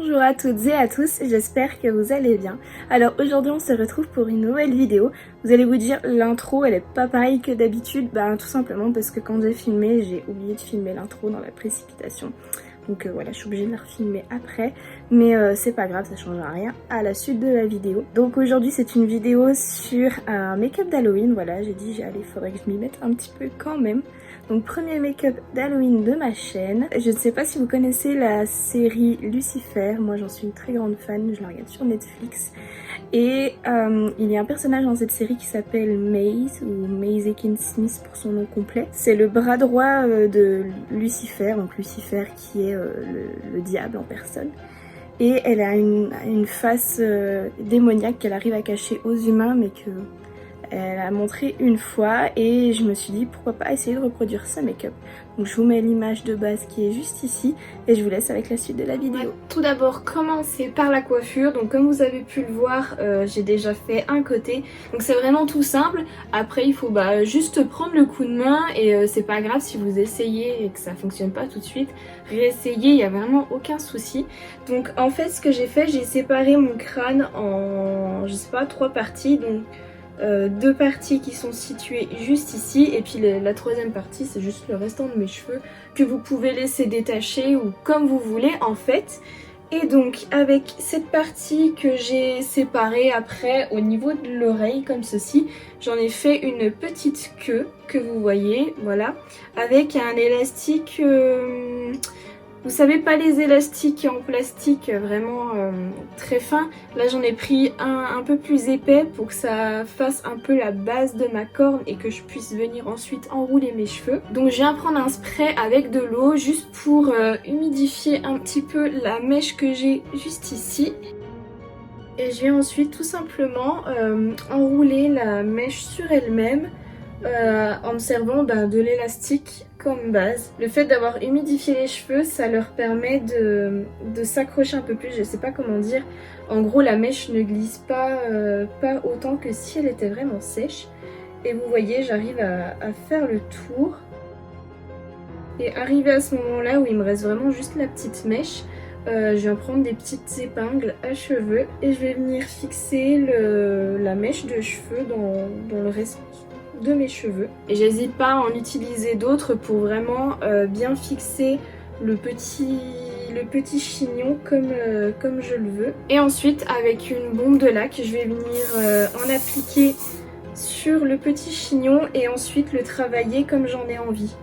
Bonjour à toutes et à tous, j'espère que vous allez bien. Alors aujourd'hui on se retrouve pour une nouvelle vidéo. Vous allez vous dire l'intro elle est pas pareille que d'habitude, tout simplement parce que quand j'ai filmé, j'ai oublié de filmer l'intro dans la précipitation. Donc voilà, je suis obligée de la refilmer après, mais c'est pas grave, ça change rien à la suite de la vidéo. Donc aujourd'hui c'est une vidéo sur un make-up d'Halloween, voilà, j'ai dit il faudrait que je m'y mette un petit peu quand même. Donc premier make-up d'Halloween de ma chaîne. Je ne sais pas si vous connaissez la série Lucifer, moi j'en suis une très grande fan, je la regarde sur Netflix. Et il y a un personnage dans cette série qui s'appelle Maze, ou Maze Ekin Smith pour son nom complet. C'est le bras droit de Lucifer, donc Lucifer qui est le diable en personne. Et elle a une face démoniaque qu'elle arrive à cacher aux humains, mais que elle a montré une fois, et je me suis dit pourquoi pas essayer de reproduire ce make-up. Donc je vous mets l'image de base qui est juste ici et je vous laisse avec la suite de la vidéo. Tout d'abord commencer par la coiffure. Donc comme vous avez pu le voir, j'ai déjà fait un côté. Donc c'est vraiment tout simple. Après il faut juste prendre le coup de main et c'est pas grave si vous essayez et que ça fonctionne pas tout de suite. Réessayer, il n'y a vraiment aucun souci. Donc en fait ce que j'ai fait, j'ai séparé mon crâne en, je sais pas, 3 parties. Donc 2 parties qui sont situées juste ici et puis la troisième partie c'est juste le restant de mes cheveux que vous pouvez laisser détacher ou comme vous voulez en fait. Et donc avec cette partie que j'ai séparée après au niveau de l'oreille comme ceci, j'en ai fait une petite queue que vous voyez, voilà, avec un élastique... Vous savez, pas les élastiques en plastique vraiment très fins. Là j'en ai pris un peu plus épais pour que ça fasse un peu la base de ma corne et que je puisse venir ensuite enrouler mes cheveux. Donc je viens prendre un spray avec de l'eau juste pour humidifier un petit peu la mèche que j'ai juste ici. Et je vais ensuite tout simplement enrouler la mèche sur elle-même en me servant de l'élastique comme base. Le fait d'avoir humidifié les cheveux, ça leur permet de s'accrocher un peu plus, je sais pas comment dire. En gros, la mèche ne glisse pas autant que si elle était vraiment sèche. Et vous voyez, j'arrive à faire le tour. Et arrivé à ce moment-là où il me reste vraiment juste la petite mèche, je viens prendre des petites épingles à cheveux et je vais venir fixer la mèche de cheveux dans le reste de mes cheveux. Et j'hésite pas à en utiliser d'autres pour vraiment bien fixer le petit chignon comme je le veux. Et ensuite avec une bombe de lac, je vais venir en appliquer sur le petit chignon et ensuite le travailler comme j'en ai envie.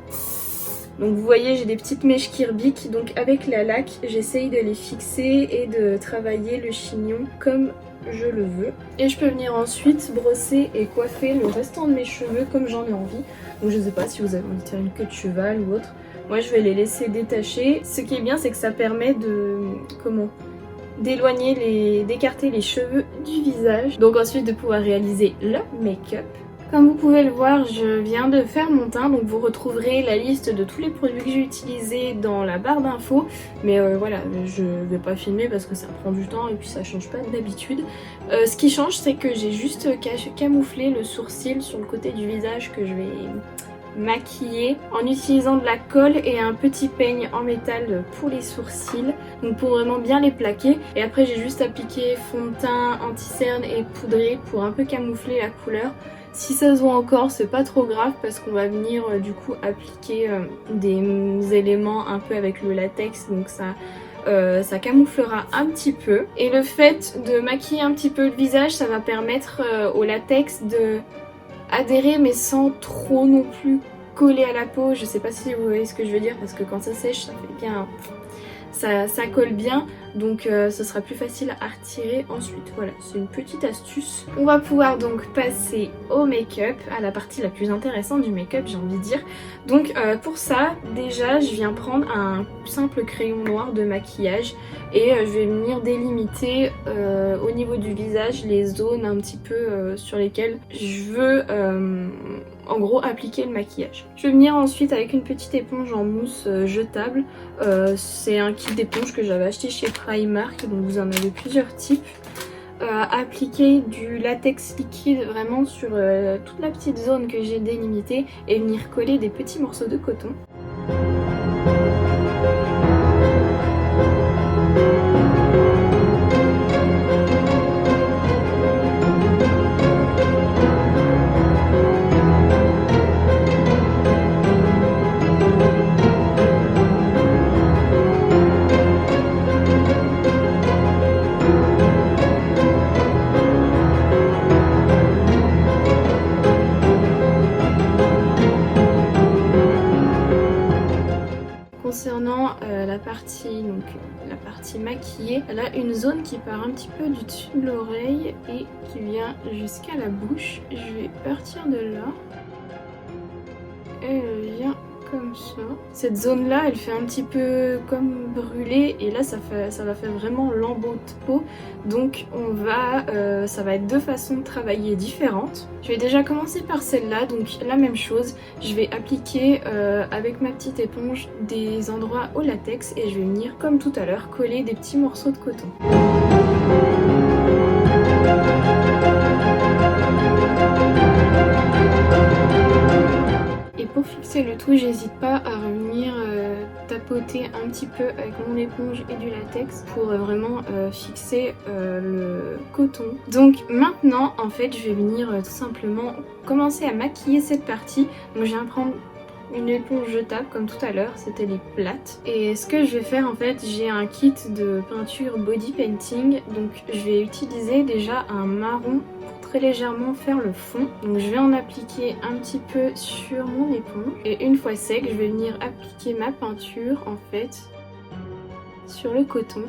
Donc vous voyez, j'ai des petites mèches qui rebiquent, donc avec la laque j'essaye de les fixer et de travailler le chignon comme je le veux. Et je peux venir ensuite brosser et coiffer le restant de mes cheveux comme j'en ai envie. Donc je sais pas si vous avez envie de faire une queue de cheval ou autre. Moi je vais les laisser détacher. Ce qui est bien c'est que ça permet d'écarter les cheveux du visage. Donc ensuite de pouvoir réaliser le make-up. Comme vous pouvez le voir, je viens de faire mon teint, donc vous retrouverez la liste de tous les produits que j'ai utilisés dans la barre d'infos. Mais voilà, je vais pas filmer parce que ça prend du temps et puis ça change pas d'habitude. Ce qui change, c'est que j'ai juste camouflé le sourcil sur le côté du visage que je vais maquiller en utilisant de la colle et un petit peigne en métal pour les sourcils, donc pour vraiment bien les plaquer. Et après j'ai juste appliqué fond de teint, anti-cerne et poudré pour un peu camoufler la couleur. Si ça se voit encore, c'est pas trop grave parce qu'on va venir du coup appliquer des éléments un peu avec le latex, donc ça camouflera un petit peu. Et le fait de maquiller un petit peu le visage, ça va permettre au latex de adhérer mais sans trop non plus coller à la peau. Je sais pas si vous voyez ce que je veux dire parce que quand ça sèche, ça fait bien... Ça colle bien, donc ce sera plus facile à retirer ensuite. Voilà, c'est une petite astuce. On va pouvoir donc passer au make-up, à la partie la plus intéressante du make-up, j'ai envie de dire. Donc pour ça, déjà je viens prendre un simple crayon noir de maquillage et je vais venir délimiter au niveau du visage les zones un petit peu sur lesquelles je veux en gros appliquer le maquillage. Je vais venir ensuite avec une petite éponge en mousse jetable. C'est un kit d'éponge que j'avais acheté chez Primark, donc vous en avez plusieurs types. Appliquer du latex liquide vraiment sur toute la petite zone que j'ai délimitée et venir coller des petits morceaux de coton. partie maquillée. Elle a une zone qui part un petit peu du dessus de l'oreille et qui vient jusqu'à la bouche. Je vais partir de là. Elle vient comme ça. Cette zone là elle fait un petit peu comme brûler et là ça va faire vraiment lambeau de peau, donc ça va être deux façons de travailler différentes. Je vais déjà commencer par celle-là, donc la même chose, je vais appliquer avec ma petite éponge des endroits au latex et je vais venir comme tout à l'heure coller des petits morceaux de coton. Et pour fixer le tout, j'hésite pas à revenir tapoter un petit peu avec mon éponge et du latex pour vraiment fixer le coton. Donc maintenant, en fait, je vais venir tout simplement commencer à maquiller cette partie. Donc je viens prendre une éponge jetable comme tout à l'heure, c'était les plates. Et ce que je vais faire, en fait, j'ai un kit de peinture body painting, donc je vais utiliser déjà un marron très légèrement faire le fond. Donc je vais en appliquer un petit peu sur mon éponge et une fois sec je vais venir appliquer ma peinture en fait sur le coton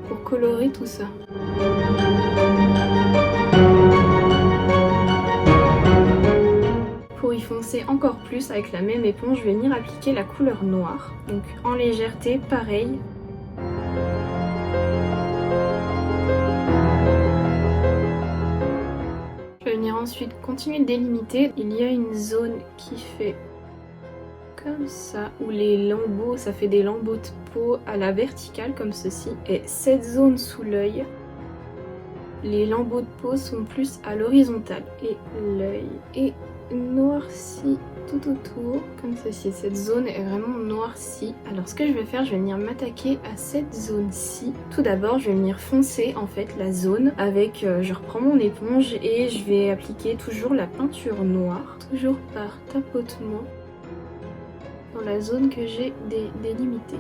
pour colorer tout ça. Pour y foncer encore plus avec la même éponge, je vais venir appliquer la couleur noire, donc en légèreté pareil. Ensuite continuer de délimiter. Il y a une zone qui fait comme ça, où les lambeaux, ça fait des lambeaux de peau à la verticale comme ceci. Et cette zone sous l'œil, les lambeaux de peau sont plus à l'horizontale. Et l'œil est noirci tout autour comme ceci. Cette zone est vraiment noircie. Alors ce que je vais faire, je vais venir m'attaquer à cette zone-ci. Tout d'abord, je vais venir foncer en fait la zone avec, je reprends mon éponge et je vais appliquer toujours la peinture noire, toujours par tapotement dans la zone que j'ai délimitée.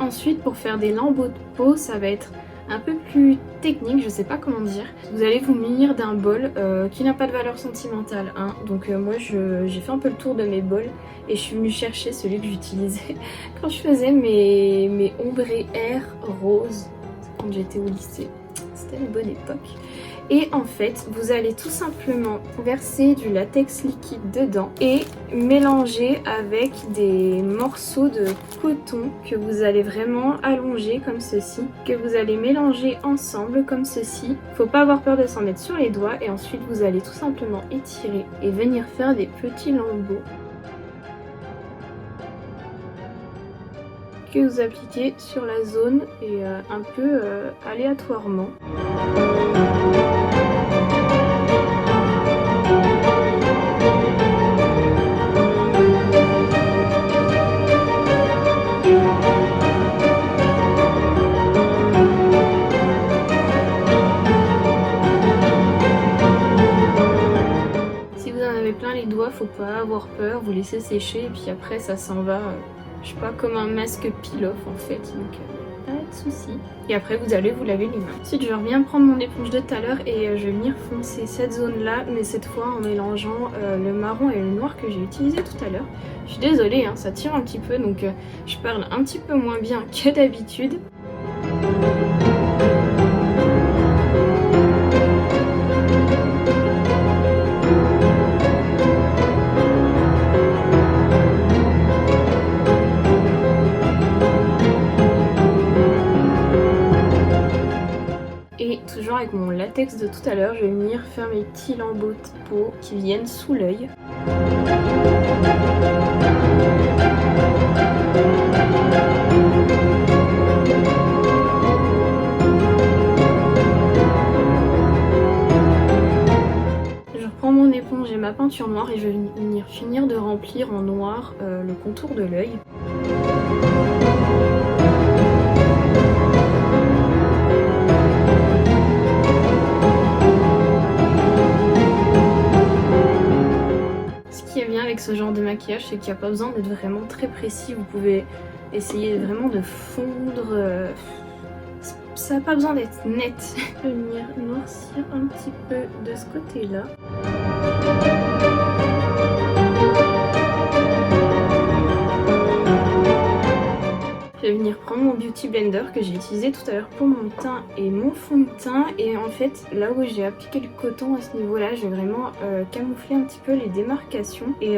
Ensuite, pour faire des lambeaux de peau, ça va être un peu plus technique, je sais pas comment dire. Vous allez vous munir d'un bol qui n'a pas de valeur sentimentale, hein. Donc moi j'ai fait un peu le tour de mes bols et je suis venue chercher celui que j'utilisais quand je faisais mes ombrés air roses quand j'étais au lycée. C'était la bonne époque. Et en fait, vous allez tout simplement verser du latex liquide dedans et mélanger avec des morceaux de coton que vous allez vraiment allonger comme ceci, que vous allez mélanger ensemble comme ceci. Faut pas avoir peur de s'en mettre sur les doigts et ensuite vous allez tout simplement étirer et venir faire des petits lambeaux que vous appliquez sur la zone et un peu aléatoirement. Si vous en avez plein les doigts, faut pas avoir peur, vous laissez sécher et puis après ça s'en va, je sais pas, comme un masque peel-off en fait, donc pas de soucis. Et après vous allez vous laver les mains. Ensuite je reviens prendre mon éponge de tout à l'heure et je vais venir foncer cette zone là, mais cette fois en mélangeant le marron et le noir que j'ai utilisé tout à l'heure. Je suis désolée, hein, ça tire un petit peu, donc je parle un petit peu moins bien que d'habitude. Et toujours avec mon latex de tout à l'heure, je vais venir faire mes petits lambeaux de peau qui viennent sous l'œil. Je reprends mon éponge et ma peinture noire et je vais venir finir de remplir en noir le contour de l'œil. Avec ce genre de maquillage, c'est qu'il n'y a pas besoin d'être vraiment très précis, vous pouvez essayer vraiment de fondre ça n'a pas besoin d'être net. Je vais venir noircir un petit peu de ce côté-là. Je vais venir prendre mon Beauty Blender que j'ai utilisé tout à l'heure pour mon teint et mon fond de teint. Et en fait, là où j'ai appliqué le coton à ce niveau-là, j'ai vraiment camouflé un petit peu les démarcations et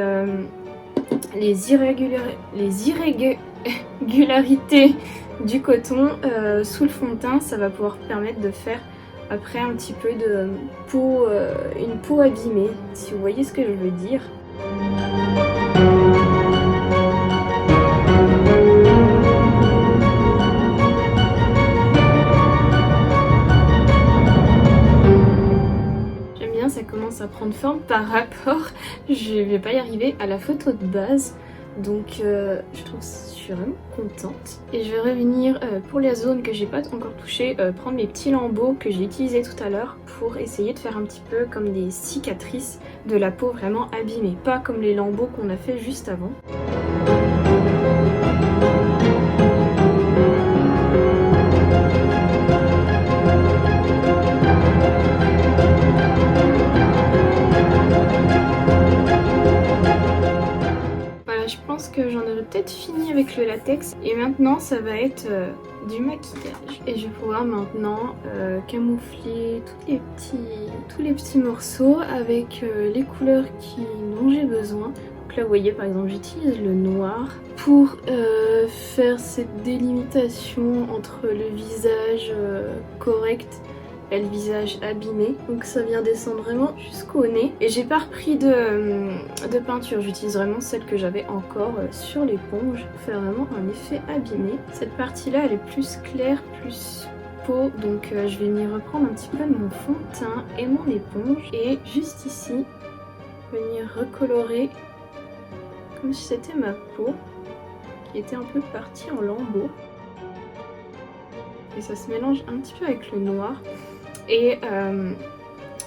les irrégularités du coton sous le fond de teint. Ça va pouvoir permettre de faire après un petit peu de peau, une peau abîmée, si vous voyez ce que je veux dire. Ça commence à prendre forme par rapport, je vais pas y arriver, à la photo de base. Donc je suis vraiment contente. Et je vais revenir pour la zone que j'ai pas encore touchée, prendre mes petits lambeaux que j'ai utilisés tout à l'heure pour essayer de faire un petit peu comme des cicatrices de la peau vraiment abîmée, pas comme les lambeaux qu'on a fait juste avant. Je pense que j'en aurais peut-être fini avec le latex et maintenant ça va être du maquillage. Et je vais pouvoir maintenant camoufler tous les petits morceaux avec les couleurs dont j'ai besoin. Donc là vous voyez par exemple j'utilise le noir pour faire cette délimitation entre le visage correct et le visage abîmé, donc ça vient descendre vraiment jusqu'au nez. Et j'ai pas repris de peinture, j'utilise vraiment celle que j'avais encore sur l'éponge pour faire vraiment un effet abîmé. Cette partie là elle est plus claire, plus peau, donc je vais venir reprendre un petit peu de mon fond de teint et mon éponge et juste ici venir recolorer comme si c'était ma peau qui était un peu partie en lambeaux. Et ça se mélange un petit peu avec le noir. Et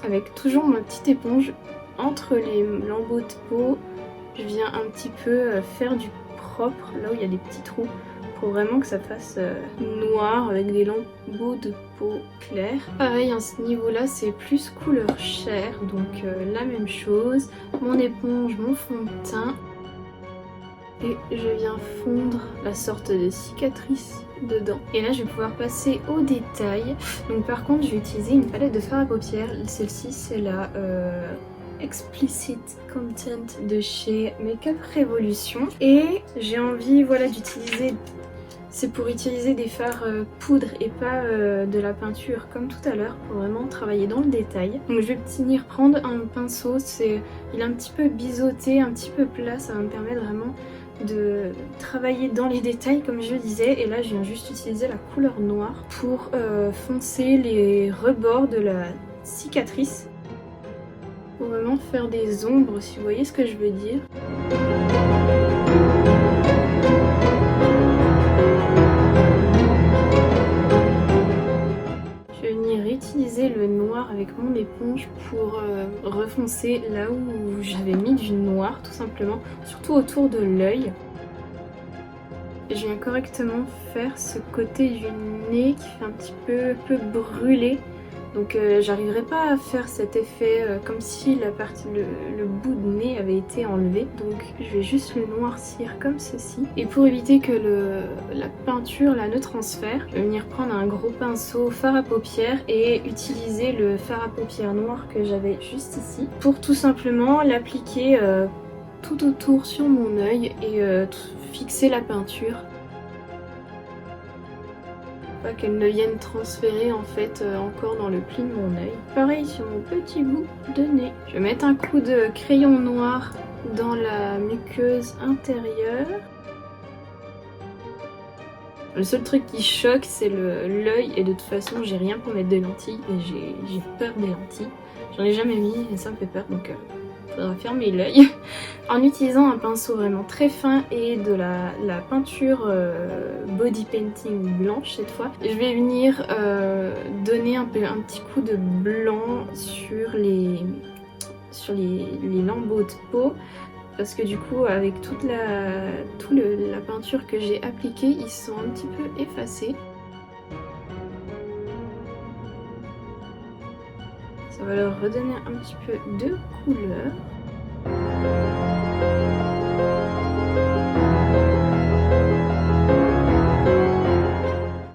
avec toujours ma petite éponge entre les lambeaux de peau, je viens un petit peu faire du propre là où il y a des petits trous pour vraiment que ça fasse noir avec des lambeaux de peau claire. Pareil à ce niveau là c'est plus couleur chair, donc la même chose, mon éponge, mon fond de teint. Et je viens fondre la sorte de cicatrice dedans. Et là je vais pouvoir passer au détail. Donc par contre je vais utiliser une palette de fard à paupières. Celle-ci c'est la Explicit Content de chez Makeup Revolution. Et j'ai envie voilà d'utiliser... C'est pour utiliser des fards poudre et pas de la peinture comme tout à l'heure pour vraiment travailler dans le détail. Donc je vais venir prendre un pinceau, il est un petit peu biseauté, un petit peu plat, ça va me permettre vraiment de travailler dans les détails comme je disais. Et là je viens juste utiliser la couleur noire pour foncer les rebords de la cicatrice. Pour vraiment faire des ombres si vous voyez ce que je veux dire. Je vais venir utiliser le noir avec mon éponge pour refoncer là où j'avais mis du noir tout simplement, surtout autour de l'œil. Je viens correctement faire ce côté du nez qui fait un petit peu brûlé. Donc j'arriverai pas à faire cet effet comme si le bout de nez avait été enlevé. Donc je vais juste le noircir comme ceci. Et pour éviter que la peinture ne transfère, je vais venir prendre un gros pinceau fard à paupières et utiliser le fard à paupières noir que j'avais juste ici. Pour tout simplement l'appliquer tout autour sur mon œil et fixer la peinture. Pas qu'elle ne vienne transférer en fait encore dans le pli de mon œil. Pareil sur mon petit bout de nez. Je vais mettre un coup de crayon noir dans la muqueuse intérieure. Le seul truc qui choque c'est l'œil et de toute façon j'ai rien pour mettre des lentilles et j'ai peur des lentilles. J'en ai jamais mis et ça me fait peur donc faudra fermer l'œil. En utilisant un pinceau vraiment très fin et de la peinture body painting blanche cette fois, je vais venir donner un petit coup de blanc sur les lambeaux de peau. Parce que du coup avec toute la peinture que j'ai appliquée, ils sont un petit peu effacés. Ça va leur redonner un petit peu de couleur.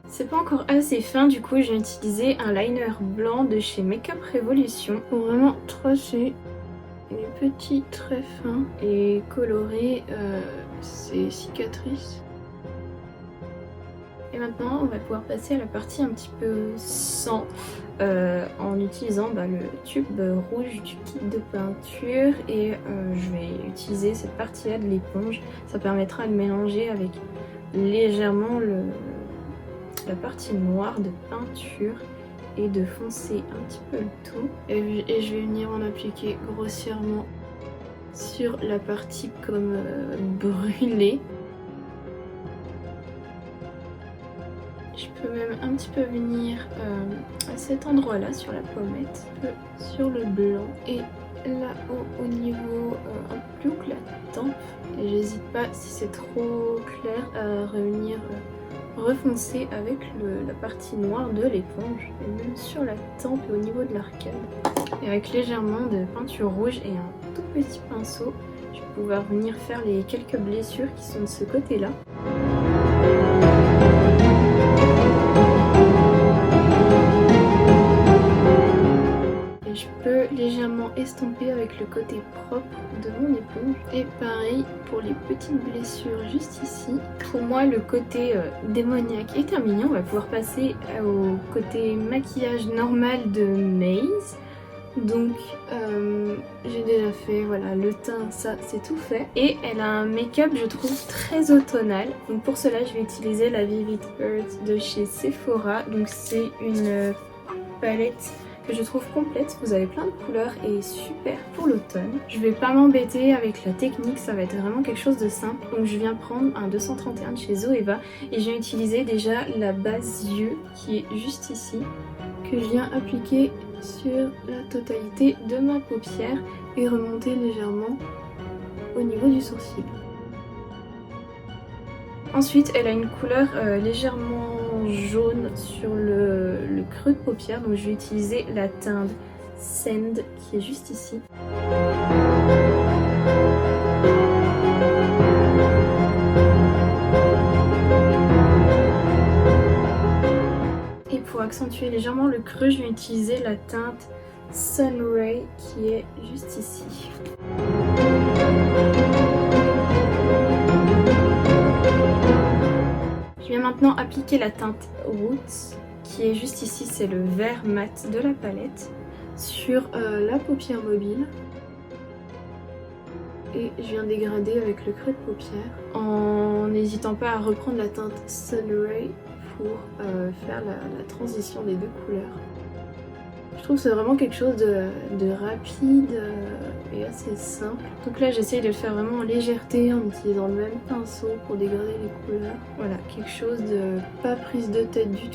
C'est pas encore assez fin, du coup j'ai utilisé un liner blanc de chez Makeup Revolution pour vraiment tracer les petits traits fins et colorer ces cicatrices. Et maintenant on va pouvoir passer à la partie un petit peu sang en utilisant le tube rouge du kit de peinture et je vais utiliser cette partie là de l'éponge. Ça permettra de mélanger avec légèrement la partie noire de peinture et de foncer un petit peu le tout. Et je vais venir en appliquer grossièrement sur la partie comme brûlée. Je peux même un petit peu venir à cet endroit là sur la pommette, un peu sur le blanc et là-haut au niveau un peu plus haut que la tempe. Et j'hésite pas, si c'est trop clair, à revenir refoncer avec la partie noire de l'éponge et même sur la tempe et au niveau de l'arcade. Et avec légèrement de peinture rouge et un tout petit pinceau, je vais pouvoir venir faire les quelques blessures qui sont de ce côté là. Je peux légèrement estomper avec le côté propre de mon éponge. Et pareil pour les petites blessures juste ici. Pour moi le côté démoniaque est terminé. On va pouvoir passer au côté maquillage normal de Maze. Donc j'ai déjà fait voilà le teint, ça c'est tout fait. Et elle a un make-up je trouve très automnal. Donc pour cela je vais utiliser la Vivid Earth de chez Sephora. Donc c'est une palette que je trouve complète, vous avez plein de couleurs et super pour l'automne. Je vais pas m'embêter avec la technique, ça va être vraiment quelque chose de simple. Donc je viens prendre un 231 de chez Zoeva et j'ai utilisé déjà la base yeux qui est juste ici, que je viens appliquer sur la totalité de ma paupière et remonter légèrement au niveau du sourcil. Ensuite elle a une couleur légèrement jaune sur le creux de paupière, donc je vais utiliser la teinte Sand qui est juste ici. Et pour accentuer légèrement le creux, je vais utiliser la teinte Sunray qui est juste ici. Je vais maintenant appliquer la teinte Roots qui est juste ici, c'est le vert mat de la palette, sur la paupière mobile. Et je viens dégrader avec le creux de paupière en n'hésitant pas à reprendre la teinte Sunray pour faire la transition des deux couleurs. Je trouve que c'est vraiment quelque chose de rapide et assez simple. Donc là j'essaye de le faire vraiment en légèreté en utilisant le même pinceau pour dégrader les couleurs. Voilà, quelque chose de pas prise de tête du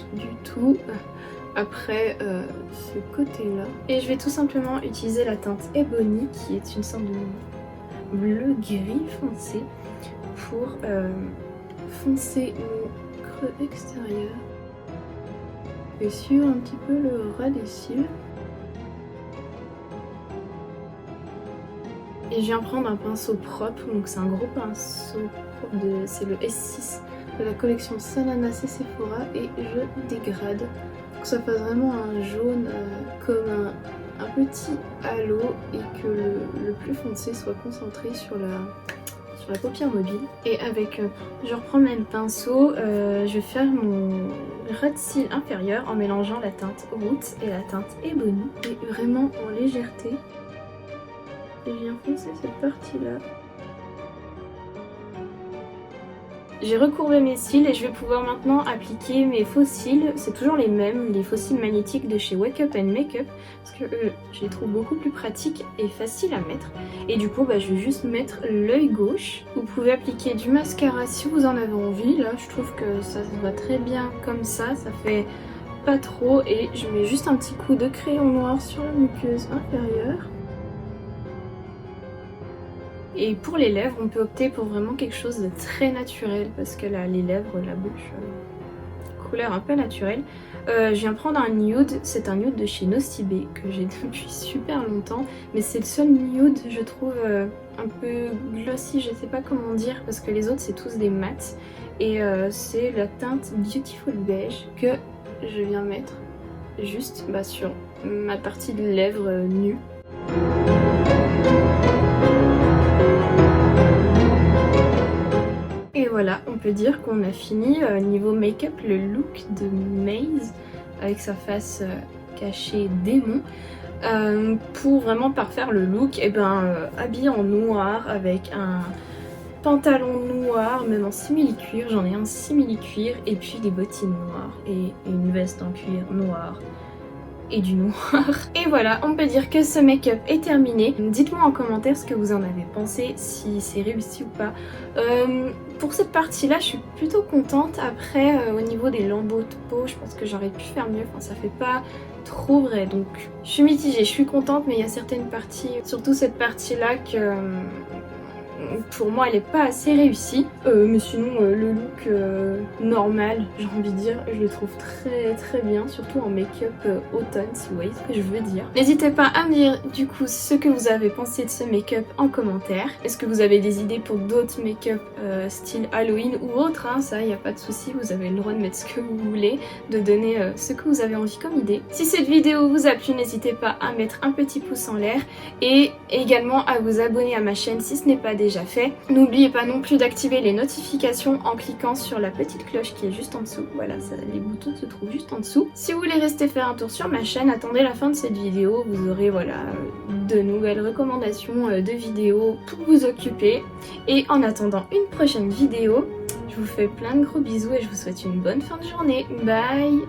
tout après ce côté là. Et je vais tout simplement utiliser la teinte Ebony qui est une sorte de bleu gris foncé pour foncer mon creux extérieur et suivre un petit peu le ras des cils. Et je viens prendre un pinceau propre, donc c'est un gros pinceau propre, c'est le S6 de la collection Sananace Sephora et je dégrade pour que ça fasse vraiment un jaune comme un petit halo et que le plus foncé soit concentré sur la paupière mobile. Et avec, je reprends le même pinceau, je vais faire mon ras de cils inférieur en mélangeant la teinte Roots et la teinte Ebony et vraiment en légèreté. Et je viens foncer cette partie là. J'ai recourbé mes cils et je vais pouvoir maintenant appliquer mes faux cils. C'est toujours les mêmes, les faux cils magnétiques de chez Wake Up and Makeup. Parce que je les trouve beaucoup plus pratiques et faciles à mettre. Et du coup, je vais juste mettre l'œil gauche. Vous pouvez appliquer du mascara si vous en avez envie. Là, je trouve que ça va très bien comme ça. Ça fait pas trop. Et je mets juste un petit coup de crayon noir sur la muqueuse inférieure. Et pour les lèvres, on peut opter pour vraiment quelque chose de très naturel parce que là, les lèvres, la bouche couleur un peu naturelle. Je viens prendre un nude, c'est un nude de chez Nocibé que j'ai depuis super longtemps, mais c'est le seul nude je trouve un peu glossy, je sais pas comment dire, parce que les autres c'est tous des mats, et c'est la teinte Beautiful Beige que je viens mettre juste sur ma partie de lèvres nue. Et voilà, on peut dire qu'on a fini niveau make-up le look de Maze avec sa face cachée démon. Pour vraiment parfaire le look, habillée en noir avec un pantalon noir, même en simili-cuir, j'en ai un simili-cuir, et puis des bottines noires et une veste en cuir noir. Et du noir. Et voilà, on peut dire que ce make-up est terminé. Dites-moi en commentaire ce que vous en avez pensé, si c'est réussi ou pas. Pour cette partie-là, je suis plutôt contente. Après, au niveau des lambeaux de peau, je pense que j'aurais pu faire mieux. Enfin, ça fait pas trop vrai. Donc, je suis mitigée, je suis contente, mais il y a certaines parties, surtout cette partie-là, que pour moi elle est pas assez réussie, mais sinon le look normal, j'ai envie de dire, je le trouve très bien, surtout en make-up automne, si vous voyez ce que je veux dire. N'hésitez pas à me dire du coup ce que vous avez pensé de ce make-up en commentaire. Est-ce que vous avez des idées pour d'autres make-up style Halloween ou autre, hein, ça y a pas de souci, vous avez le droit de mettre ce que vous voulez, de donner ce que vous avez envie comme idée. Si cette vidéo vous a plu, n'hésitez pas à mettre un petit pouce en l'air et également à vous abonner à ma chaîne si ce n'est pas déjà fait. N'oubliez pas non plus d'activer les notifications en cliquant sur la petite cloche qui est juste en dessous. Voilà, les boutons se trouvent juste en dessous. Si vous voulez rester faire un tour sur ma chaîne, attendez la fin de cette vidéo. Vous aurez de nouvelles recommandations de vidéos pour vous occuper. Et en attendant une prochaine vidéo, je vous fais plein de gros bisous et je vous souhaite une bonne fin de journée. Bye!